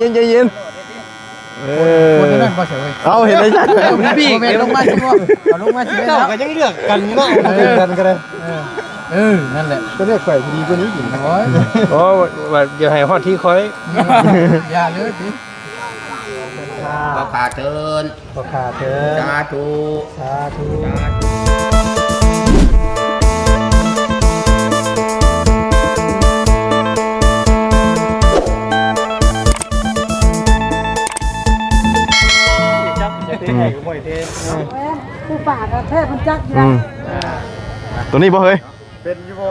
เย็นใจเย็นคนนั้นบ่เฉยเอาเห็นได้ชัดพี่ลงมาสิบ่เอาลงมาสิเจ้าก็ยังเลือกกันเนาะเลือกกันก็ได้นั่นแหละก็เลือกไข่ดีกว่านี้อีกโอ้ว่าเดี๋ยวให้ฮอดที่คอยอย่าเลยสิขอขาเทินสาธุผู้ป่ากับแพทย์มันจักอยู่แล้วตัวนี้บ่เฮ้ยเป็นอยู่บ่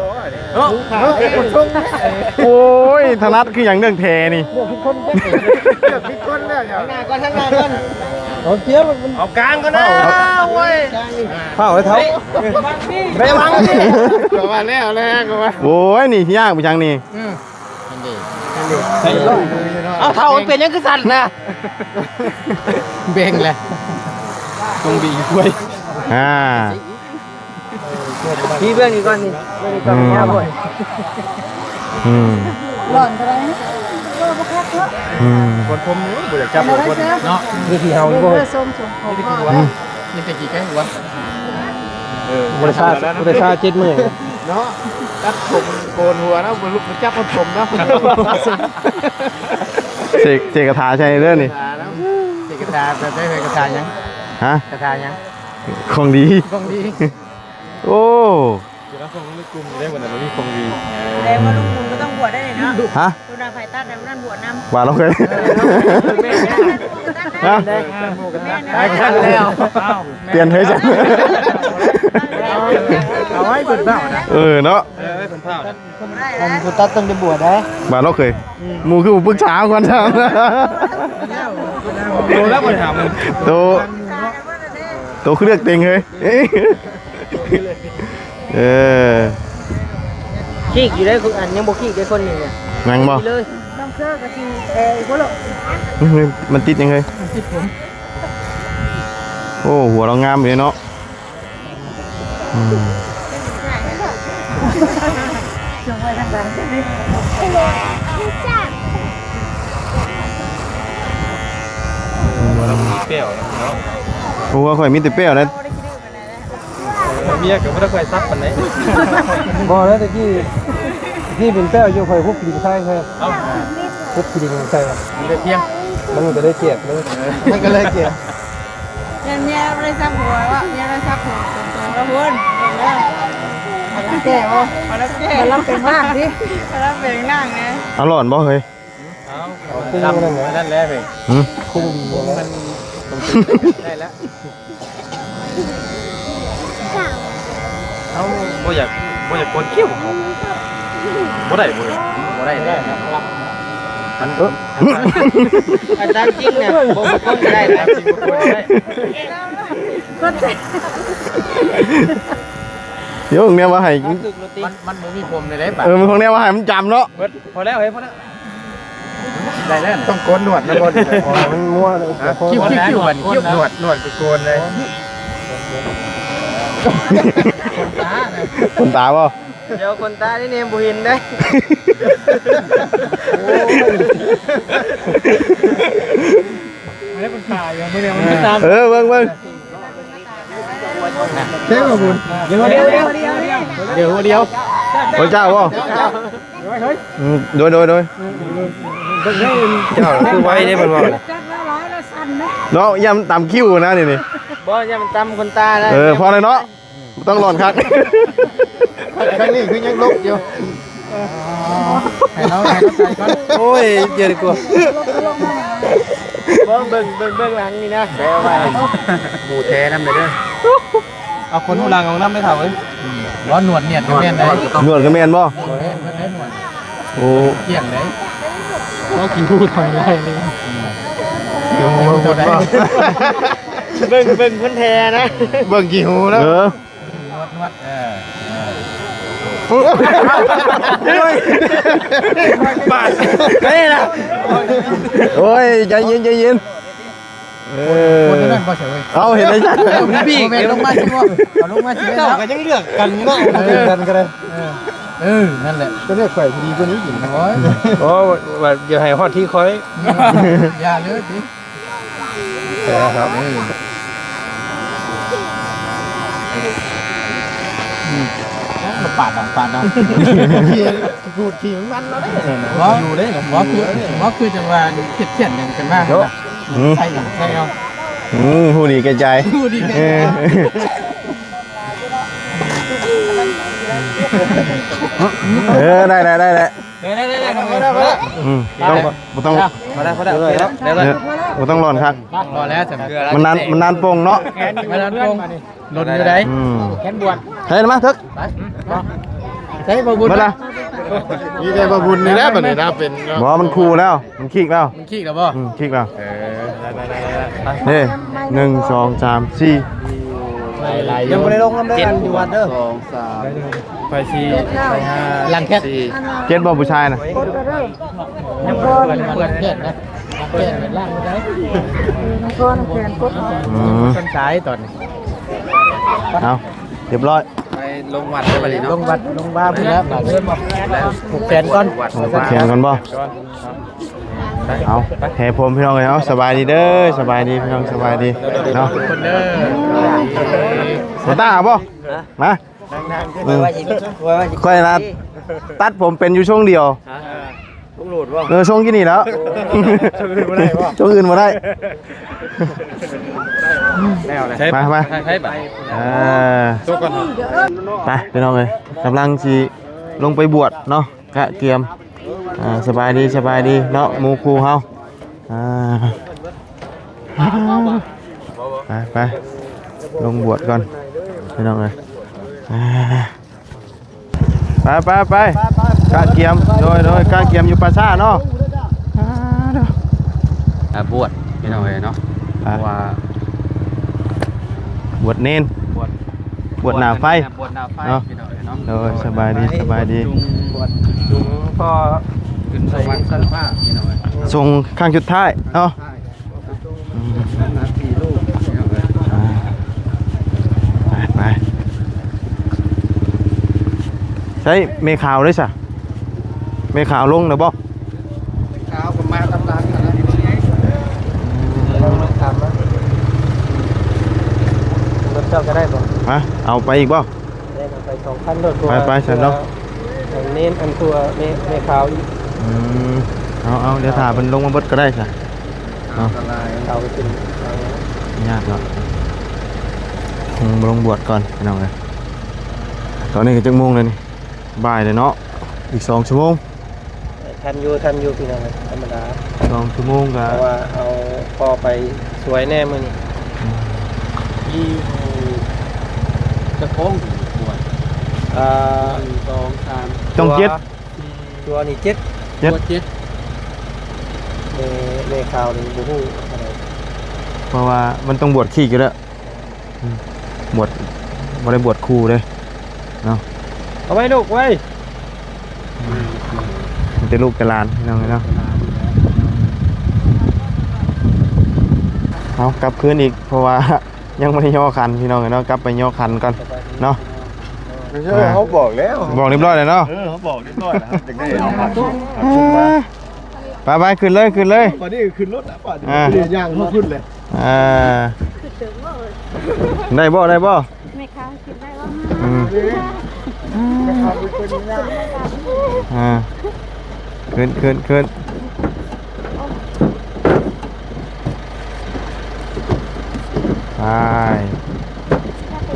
โอ้ยธนัทคืออย่างเรื่องเทนี่พิกคนแล้วอย่างทั้งงานก่อนเอาเจี๊ยบเอากลางก็ได้โอ้ยเผาเลยเท้าไปวางนี่ก็มาแล้วก็มาโอ้ยนี่ยากไปจังนี่เอาเท้ามันเป็นยังคือสั่นนะเบ่งเลยตรงบีกล้วยพี่เบื้องนี้ก่อนนี่เบื้องนี้ก่อนแค่บ่อยหล่อนเท่าไหร่โลบ่คักเนาะคนผมบ่อยากจับคนเนาะนี่ที่เฮานี่บ่ส้มของพ่อนี่เป็นกี่แก้หัวบริษัท70,000เนาะตัดผมโกนหัวนะบ่ลุกมาจับผมนะเสกกระถาใช่เรื่องนี่เสกกระถาแบบได้กระถายังฮะกระถายังของดีโอ้เดี๋ยวเราส่งลูกกลุ่มได้วันนั้นเรามีของดีแต่ว่าลูกกลุ่มก็ต้องบวชได้เลยเนาะฮะดูนาไผ่ตัดแต่นั่นบวชน้ำว่าเราเคยฮะได้แล้วเปลี่ยนเฮ้ยจ้ะเอาไว้เป็นเผ่านะเนาะเป็นเผ่าผมคือตัดต้องจะบวชได้ว่าเราเคยมูคือปรึกษาก่อนนะโตแล้วไปถามโตคือเลือกเต็งเลยขี้อยู่ได้คนอันยังบ่ขี้ได้คนนึงเนี่ยแมงบ่เลยต้องเชื่อกับทีบ่หรอกมันติดยังไงติดผมโอ้หัวเรางามเลยเนาะจงไว้ทางด้านนี้เปรี้ยวเนาะโอ้ข่อยมีแต่เปรี้ยวนะเมียก็ไม่ได้ค่อยซักปานไหนบ่แล้วตะกี้ที่เป็นแป้วอยู่ค่อยพวกกินใช่เคยพวกกินใช่มีได้เพียงมันก็ได้เจ็บเลยมันก็เลยเจ็บเนี่ยไม่ได้ซักหัวว่าเนี่ยได้ซักหัวตรงๆแล้วพุ่นแล้วแก่บ่มารับเป็นมากดิมารับเป็นนั่งไงเอาหลอนบ่เฮ้ยเอาคุ้งนั่นแหละเพ่งคุ้งดีมันได้แล้วเขาบ่อยากกดเขี้ยวของเขาบ่ได้มันอาจารย์จริงเนี่ยบ่กดได้นะจริงบ่กดได้กดได้เดี๋ยวเนี่ยว่าให้มันมีผมในเล็บมันของเนี่ยว่าให้มันจำเนาะพอแล้วได้แล้วต้องโกนหนวดนะบ่มันมั่วเลยคิ้วหนวดก็โกนเลยคนตาบ่เดี๋ยวคนตาที่เนี่ยบ่เห็นได้ไม่ได้คนตาอย่างนี้มันตามเบิ่งเท่บ่บุญเดี๋ยวพระเจ้าบ่โดยเจ้าคือไว้ได้มันบ่เนาะย่ำตามคิ้วนะนี่บ่ย่ำตามคนตาได้พอเลยเนาะต้องหลอนคักครั้งนี้คือยังลบอยู่ให้เราใส่ก่อนโอ้ยเยอะดีกว่าเบิ่งหลังนี่นะแปลว่าหมูแท้น้ำเลยเด้อเอาคนหูหลังของน้ำไม่เท่าเลยร้อนหนวดเนี่ยก็แม่นได้หนวดก็แม่นบ่โอ้เกี่ยงได้ก็กินพูดทำได้เลยเดี๋ยวหมดได้เบิ่งคนแท้นะเบิ่งกี่หูแล้วนวดบาดนี่นะโอ้ยใจเย็นคนนั้นบ่เฉยเอาเห็นได้ชัดพี่ลงมาสิบ่เอาลงมาสิเจ้าก็ยังเลือกกันเนาะเลือกกันก็ได้ นั่นแหละก็เรียกข่อยดีกว่านี้อีกน้อยโอ้ว่าอย่าให้ฮอดที่ค่อยอย่าเลยสิครับปาดเอาพูดขี้มันแล้วได้ว่าอยู่ได้ว่าคือจังหวะเขียนอย่างกันมากใช่เอาผู้ดีแก่ใจได้ต้องมาได้ต้องร้อนครับรอแล้วมันนานโป่งเนาะมันนานโป่งหล่นอยู่ไหนแขนบวชเฮ้ยมาทึกใช่บาบุญมาละนี่ได้บาบุญนี่แล้วแบบนี้นะเป็นบ่มันคูแล้วมันขี้แล้วบ่ขี้แล้วนี่1 2 3 4ยังไม่ได้ลงน้ำได้กันอยู่วันเด้อ2 3ไป4ไป5ลังแค่7บ่ผู้ชายน่ะยังเปิดแค่นะแค่เป็นล่างได้น้องก้อนแขนกดต้นสายตอนนี้เอาเรียบร้อยไปลงวัดได้ป่ะนี่เนาะลงบ้านแล้วผูกแขนก่อนผูกแขนก่อนบ่เอาแห่ผมพี่น้องเลยเอาสบายดีเด้อสบายดีพี่น้องสบายดีเนาะคนเด้อตาบ่มาค่อยนะตัดผมเป็นอยู่ช่วงเดียวช่วงกี่นี่แล้วช่วงอื่นมาได้มาไปพี่น้องเลยกำลังสิลงไปบวชเนาะกะเกียมสบายดีเนาะหมู่ครูเฮาไปลงบวชก่อนพี่น้องเลยไปกะเกียมโดยกะเกียมอยู่ป่าช้าเนาะบวชพี่น้องเลยเนาะว่าบวชเน้นบวชหน้าไฟเนาะโดยสบายดีพ่อขึ้นสวรรค์ชั้นฟ้าพี่น้องส่งข้างจุดท้ายเนาะไปใช้เมฆขาวด้วยสะเมฆขาวลงนะบ่ขาวผมมาตำลังนะรถเจ้าก็ได้บ่มาเอาไปอีกบ่ไป2 คันรถไปฉันเนาะเน้นอันตัวเมฆขาวเอาเดี๋ยวถ่ามันลงมาบดก็ได้ใช่เอาไปกินยากเนาะลงบวชก่อนพี่น้องเลยตอนนี้ก็จังโมงเลยนี่บ่ายเลยเนาะอีก2 ชั่วโมงทันอยู่พี่น้องธรรมดา2 ชั่วโมงก็ว่าเอาพอไปสวยแน่มื้อนี้จะโค้งบวช2 3ต้อง7ตัวนี่7ในข่าวนี่บูฮู้อะไรเพราะว่ามันต้องบวชขี้กันแล้วบวชบ่ได้บวชครูเลยเนาะเอาไว้ลูกไว้มันเป็นลูกกระลานพี่น้องเนาะเอากลับคืนอีกเพราะว่ายังไม่ได้ย่อคันพี่น้องเนาะกลับไปย่อคันก่อนเนาะเขาบอกแล้วบอกเรียบร้อยเลยเนาะเขาบอกเรียบร้อยแล้วจากได้ไปขึ้นเลยป่านนี้ขึ้นรถนะป่านนี้ย่างเขาขึ้นเลยได้บ่ไม่ค้าคิดได้ว่าขึ้น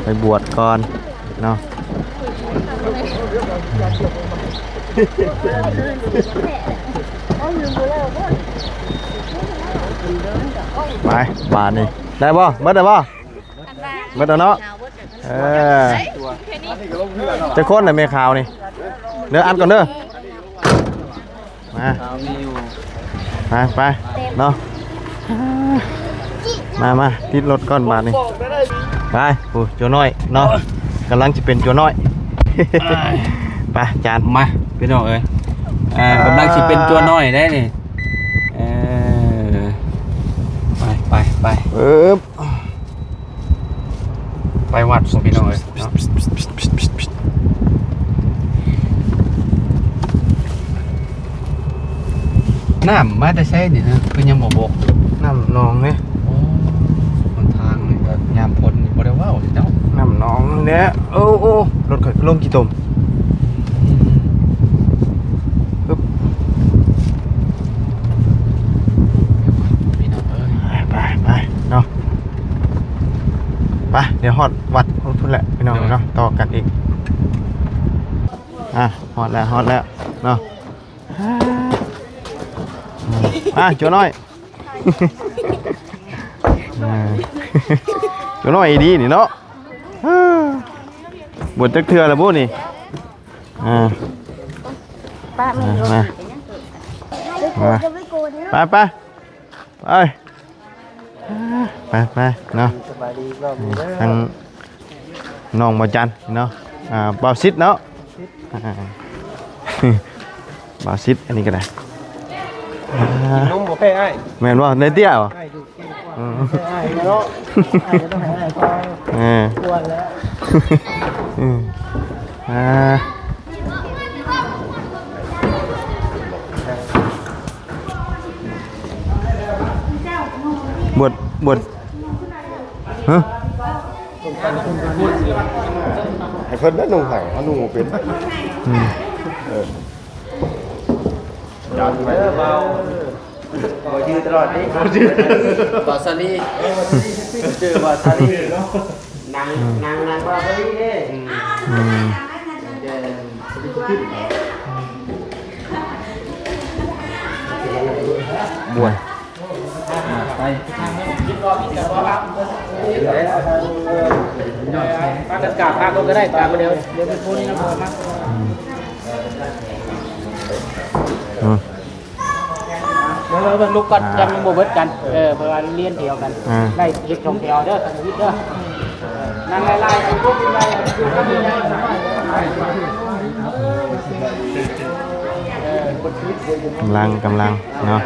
ไปบวชก่อนเนาะไปบานนี่ได้บ่เบิดได้บ่เบิดแล้วเนาะจะค้นในเมฆขาวนี่เนื้ออัดก่อนเด้อไปเนาะมาติดรถก่อนบานนี่ไปโอ้โจน้อยเนาะกำลังจะเป็นโจน้อยไปจานมาพี่น้องเอ้ยกำลังจะเป็นตัวน้อยได้นี่ไปไปวัดพี่น้องเอ้ย น้ำมาแต่ใช้นี่นะคือยังบ่บกน้ำนองเนี่ยหนทางนี่ก็ยามพ้นนี่บ่ได้ว้าวเจ้าน้ำนองเนี่ยโอ้รถข่อยลงกี่ตมปึ๊บไปเนาะไปเดี๋ยวฮอดวัดพุ่นแหละพี่น้องเนาะต่อกันอีกฮอดแล้วเนาะจัวน้อยจัวน้อยดีนี่เนาะบวชจักเทื่อแล้วบ่นี่ป้าไม่รู้ไปเนาะทางน้องบ่จันเนาะบ่าวซิดเนาะบ่าวซิดอันนี้ก็ได้นุ่มบ่แพ้อ้ายแม่นบ่ในเตี้ยบ่อ้ายดูกินกว่าอ้ายเนาะอ้ายต้องให้อ้ายพอกวนแล้วบวชฮะให้เพิ่นได้นุ่งไห้เฮานุ่งบ่เป็นดันไปเบาบ่ยืดตลอดนี่บาซาลีชื่อบาซาลีนางบาซาลีเด้บวชไปป้ากันกราบพระก็ได้กราบมาเดี๋ยวไปพ้นนะพ่อมาเราลุกกันจำโมเบิร์ตกันเพื่อเรียนเดียวกันได้เก็บชมเดียวเด้อทางวิทย์เด้อนั่งไล่ๆพวกไล่ดูก็มีได้กำลังเนาะ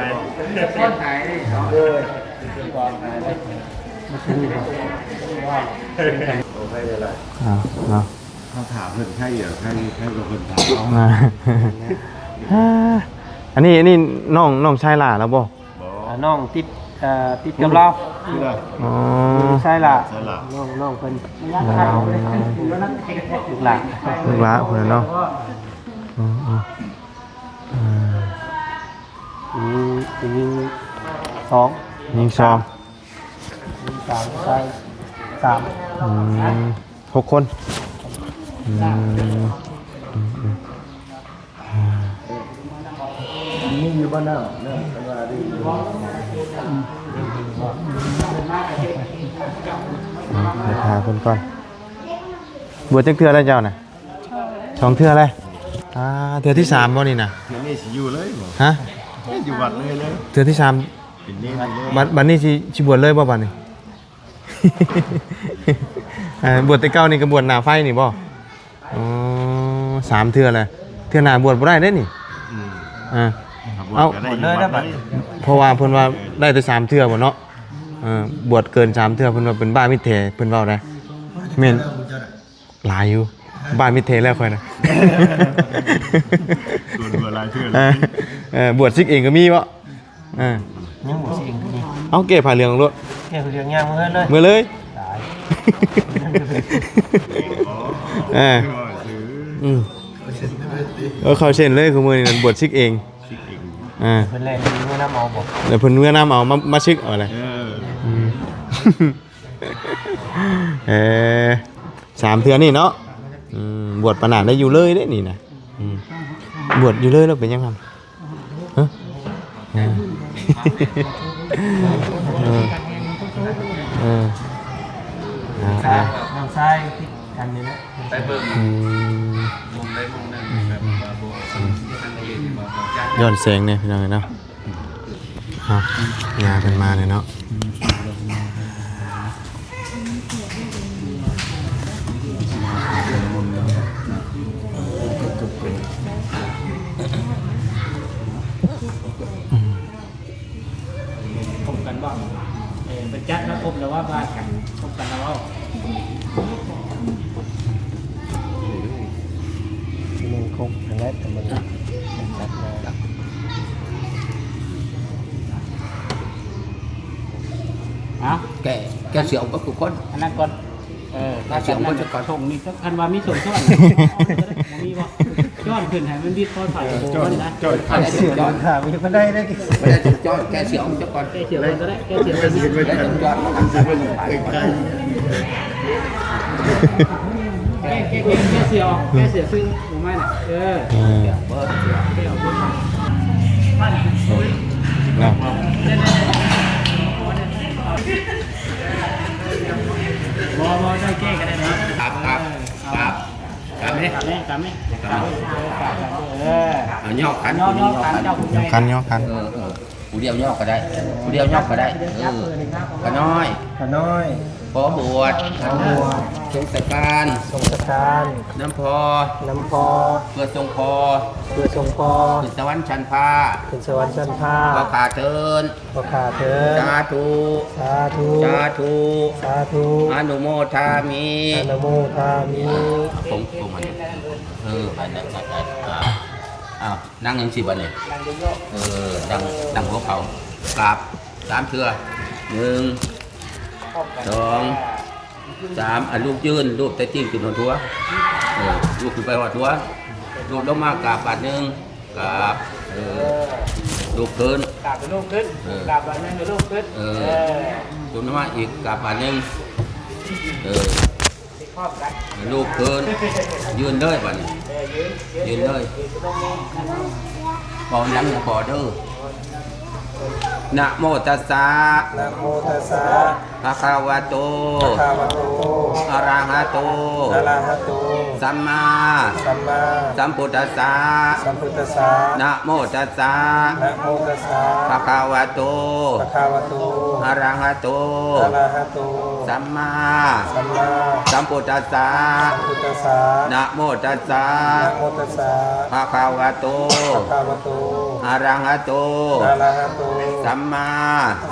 เขาถามเพื่อนใช่เหรอใช่กับคนถามอันนี้น้องชายหล่าแล้วบ่น้องติดกับเราใช่ล่ะน้องเป็นลูกหลานคนเนาะยิงสองใช่3 6 คนนี่อยู่บ้านเราไปพาคนก่อนบวชจักเทื่อแล้วเจ้าน่ะ2 เทื่อเลยเทื่อที่3บ่นี่น่ะเทื่อนี้สิอยู่เลยบ่ฮะอยู่วัดเลยเทื่อที่3เป็นนี่บัดนี้สิบวชเลยบ่บัดนี้บวชแต่เก่านี่ก็บวชหน้าไฟนี่บ่3 เทื่อเลยเทื่อหน้าบวชบ่ได้เด้นี่เอาเลยนะบัดเพราะว่าเพิ่นว่าได้แต่3 เทื่อบ่เนาะบวชเกิน3 เทื่อเพิ่นว่าเป็นบ้ามิเทเพิ่นเว้าได้แม่นหลายอยู่บ้ามิเทแล้วค่อยนะบวชหลายเทื่อบวชซิกเองก็มีบ่ยังบวชเองก็มีเอาเก็บผ้าเหลืองรถเก็บเหลืองยางมื้อเลยตายเขาเช่นเลยคือมื้อนี้บวชซิกเองเพิ่นแล่นเมื่อน้ำเอาบ่เดี๋ยวเพิ่นเมื่อน้ำเอามาชิกเอาอะไร3 เทื่อนี่เนาะบวชปานนั้นได้อยู่เลยเด้นี่นะบวชอยู่เลยแล้วเป็นยังไงฮะน้ำทรายที่กันนี่แหละไปเบิ่งมุมใดมุมหนึ่งแบบว่าโบย้อนแสงเนี่ยพี่น้องเนาะงานกันมาเลยเนาะพบกันบ้างเป็นจัดแล้วพบแล้วว่าบ้านกันพบกันแล้วว่าที่นึงคงอันแรกแต่มันจัดมา แกเสียวก็ทุกคน อันนั้นก่อนเสียงมันจะกระทงนี่คันว่ามีส่วนช่อนมีบ่ช่อนขึ้นให้มันบิดพอถ่ายโบมันนะ เสียงค่ะมีคนได้ได้ ไม่ได้จอดแกเสียวจะก่อน แกเสียก็ได้แกเสียก็ได้ ได้จอด แกเสียซึ่งผมไม่น่ะบ่ได้แก้กันได้เนาะครับไหมย่อขัน คัน ผู้เดียวย่อก็ได้ผู้เดียวย่อก็ได้ขน้อย ขาน้อย พอบวชสงสการ สงสการ น้ำพอ น้ำพอ เพื่อทรงพอ เพื่อทรงพอ ขึ้นสวรรค์ชั้นฟ้า เป็นสวรรค์ชั้นฟ้า ขอขาเทิน ขอขาเถิด สาธุ สาธุ สาธุ สาธุ อนุโมทามิ อนุโมทามิ ผมมันไปอ้าวนั่งยังสิวันนี้ดังหัวเขากราบ3 เทื่อ1 2 3ลูกยืนรูปแต่ติ้งขึ้นหัวทัวลูกขึ้นไปหัวทัวรูปลงมากราบบาทหนึ่งกราบลูกขึ้น กราบเป็นลูกขึ้นกราบแบบนั้นเป็นลูกขึ้นรูปลงมาอีกกราบบาทหนึ่งลูกขึ้นยืนเลยบาทนี้ยืนเลยพอนั่งพอเด้อนะโมตัสสะ นะโมตัสสะ ภะคะวะโต อะระหะโต อะระหะโต อะระหะโต สัมมา สัมมา สัมพุทธัสสะ สัมพุทธัสสะ นะโมตัสสะ นะโมตัสสะ ภะคะวะโต ภะคะวะโต อะระหะโต อะระหะโต สัมมา สัมมา สัมพุทธัสสะ สัมพุทธัสสะ นะโมตัสสะ นะโมตัสสะ ภะคะวะโต ภะคะวะโต อะระหะโต อะระหะโต สัมมา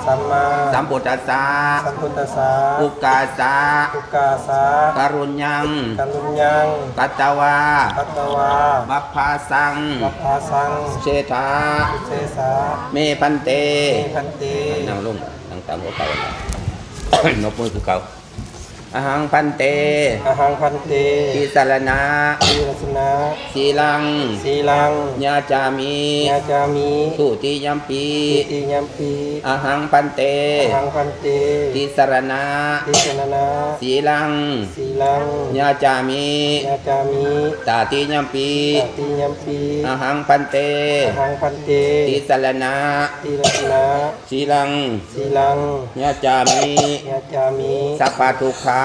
สัมมา สัมพุทธัสสะ สัมพุทธัสสะ อุกาสะ อุกาสะ กรุณยัง กัลลุญญัง กัตตวา ปัตตวา บัพพาสัง ปัพพาสัง เชธา เสสา เมพันเต เมพันติ นั่งลงนั่งตามหัวเก่า นกมือคือเก่าอหังพันเต อาหังพันเต ทิสารณะ ทีรัสนะ สีลัง สีลัง ญาจามิ ยาจามิ ทุติยัมปี ติติยัมปี อหังพันเต อาหังพันเต ทิสารณะ ทิสนนะ สีลัง สีลัง ญาจามิ ยาจามิ ตาติยัมปี ตติยัมปี อหังพันเต อาหังพันเต ทิสารณะ ทีรัสนะ สีลัง สีลัง ญาจามิ ยาจามิ สัพพะทุกขา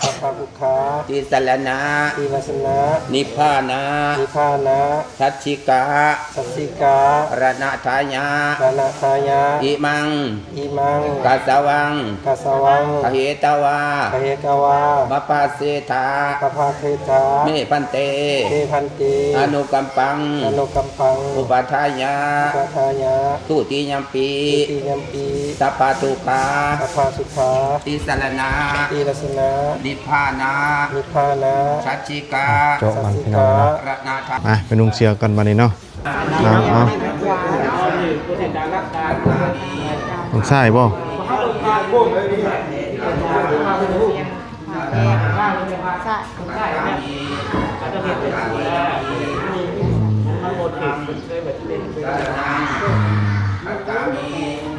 สัพพะบุคคา ทิสารณะ ทีรัสนะ นิพพานะ นิพพานะ ทัชชิกา สัสสิกา ระณทายา ลานาทายะ อิมัง อิมัง กัสสวัง กัสสวัง ขเหตวา กเหกวา บปาเสธา ปภาเคตา เมพันเต เทพันติ อนุกัมปัง อนุกัมปัง อุปทายา ปัทายะ ทุติยัมปี ติยัมปี สัพพะทุกขา ปภาสุขา ทิสารณะ ติรัสนะ นิพพานะ นิพพานะ ทัชชิกา สัสสิกา ระณทา มาไปนุ่งเสียก่อนบัดนี้เนาะเอาต้องใช่บ่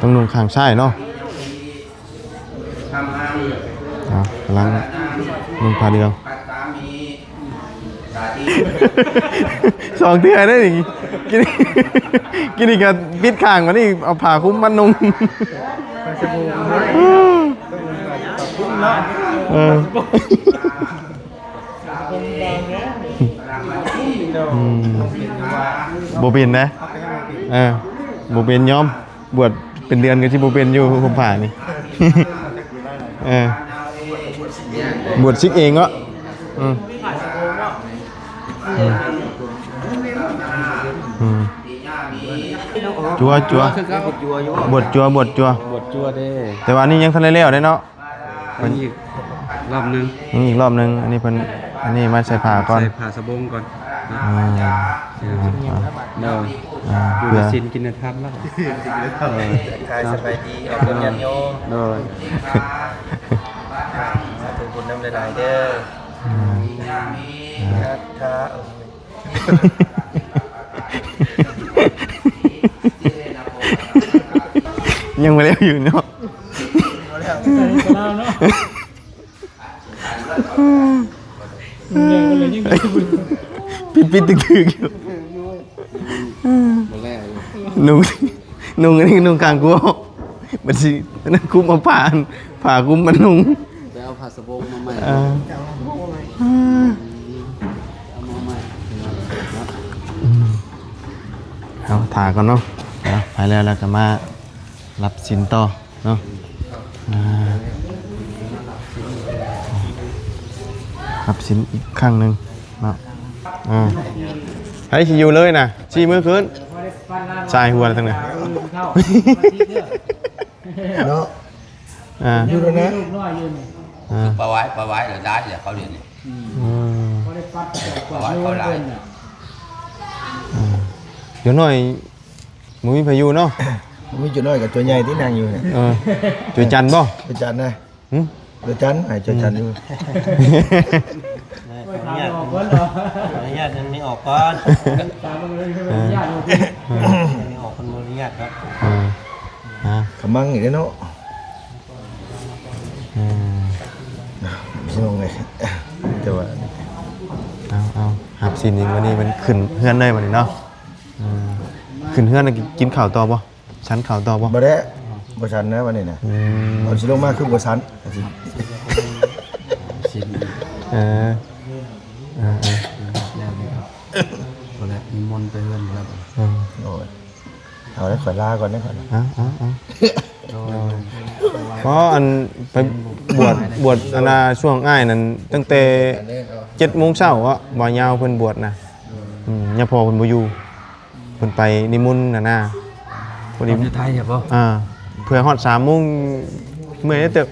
ต้องนุ่งข้างใช่เนาะกำลังนุ่งผ้าเดียวสองเทื่อได้ดิกินอีกกับปิดข้างมานี่เอาผ้าคลุ้มมันนุ่งโบเป็นนะโบเป็นย้อมบวชเป็นเดือนกันที่โบเป็นอยู่ผมผ่านี่บวชซิกเองก็จัวบวชจัวเด้แต่ว่านี่ยังทันได้แล้วได้เนาะอีกรอบนึง อีกรอบนึงอันนี้เพิ่นอันนี้มาใส่ผ้าก่อน ใส่ผ้าสบงก่อนเนาะ เพื่อ สินกินธรรมแล้ว กายสบายดีออกบุญญาโยม โดย สาธุบุญน้ำหลายๆเด้อยัตถา ยังไม่เลี้ยวอยู่เนาะ เราเนาะเนี่ยมันเลยยิ่งได้บุญ ปิดตึกอยู่นุ่งอันนี้นุ่งกลางกูบัดสินั่นคุมเอาผ้าคุมมันนุ่ง ไปเอาผ้าสบงมาใหม่ เอาถ่าก่อนเนาะไปแล้วก็มารับสินต่อเนาะรับสินอีกครั้งหนึ่งเนาะให้ชิอยู่เลยนะชี้มือขึ้นชายหัวอะไรทั้งนั้นเนาะอยู่แล้วนะ ปลาไว้หรือได้เดี๋ยวเขาเรียนนี่ปลาไว้เขาได้ เดี๋ยวหน่อยมึงมีพายุเนาะ มีจุดน้อยกับตัวใหญ่ที่นั่งอยู่เนี่ย จุดจันทร์บ่ ตัวจันนะตัวจันไอ้ตัวจันอยู่ ญาติยังไม่ออกก่อนไม่ออกคนบริญาตครับ ขมังอีกแล้วเนาะพี่น้องเลยแต่ว่า เอาหับสินอีกวันนี้มันขึ้นเฮือนเลยวันนี้เนาะขึ้นเฮือนกินข้าวต่อบ่ชั้นข้าวต่อบ่ บ่ได้บ่ชันนะวันนี้นะเอาสิลงมาคือบ่ชัน คนละนิมนต์ไปเฮือนแล้ว โอ้ยเอาแล้วขอลาก่อนนะก่อน เพราะอันไปบวชอันน่ะช่วงอ้ายนั้นตั้งแต่7 โมงเช้าอ่ะบ่ยาวเพิ่นบวชนะย่าพ่อเพิ่นบ่อยู่เพิ่นไปนิมนต์น่ะพอดีอยู่ไทยใช่ป่ะเพื่อฮอด3 โมงเมื่อยเด้อ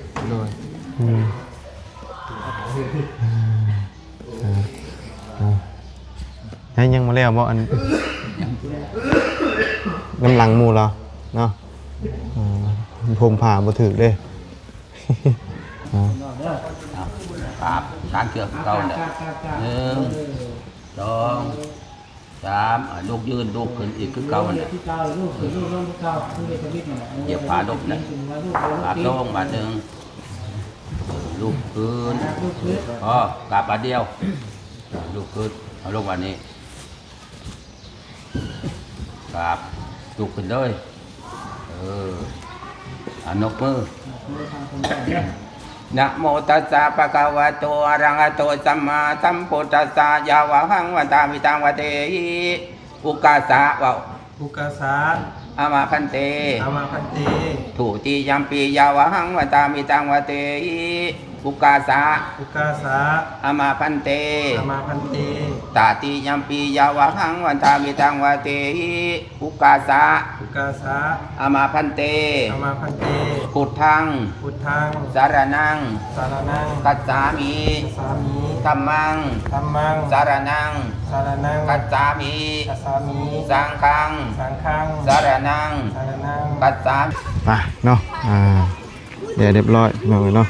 ยังมาแล้วบ่อันกำลังหมู่เราเนาะผมผ่าบ่ถึกเด้ ครับการเกี่ยวกับเราเนี่ย1 2 3ลูกยืนลูกขึ้นอีกคือเก่าเนี่ยเหยียบขาลูกเนี่ยขาลงบาดหนึ่งลูกขึ้นกลับบาดเดียวลูกขึ้นเอาลูกวันนี้กลับลูกขึ้นเลยนกมือนะโมตัสสะภะคะวะโตอะระหะโตสัมมาสัมพุทธัสสะยะวะหังวันตามิตังวะเตหิอุกาสะวะ อุกาสา อามาพันเต อามาพันเต ถูติยัมปียาวะหังวันตามิตังวะเตหิอุกาสะ อุกาสา อามาพันเต อามาพันเต ตาติยัมปียาวะหังวันตามิตังวะเตหิอุกาสะ อุกาสา อามาพันเต อามาพันเต พุทธัง พุทธัง สารนัง สารนัง กัจฉามิ สามี ธัมมัง ธัมมัง สารนัง สารนัง กัจฉามิ กัสสามี สังฆัง สังฆัง สารนัง สารนัง กัจฉามิ ไปเนาะเดี๋ยวเรียบร้อยเนาะ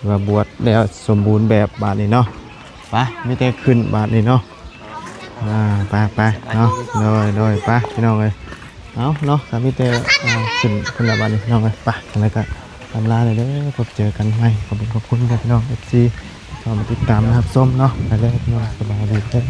ถือว่าบวชแล้วสมบูรณ์แบบบาทนี้เนาะไปไม่ได้ขึ้นบาทนี้เนาะไปเนาะเลยไปพี่น้องเลยเอาเนาะสามีเตขึ้นแบบบาทนี้น้องเลยไปอะไรกันทำลาเลยเด้อพบเจอกันใหม่ขอบคุณครับพี่น้อง FC เข้ามาติดตามนะครับส้มเนาะไปเลยพี่น้องสบายดีเด้อ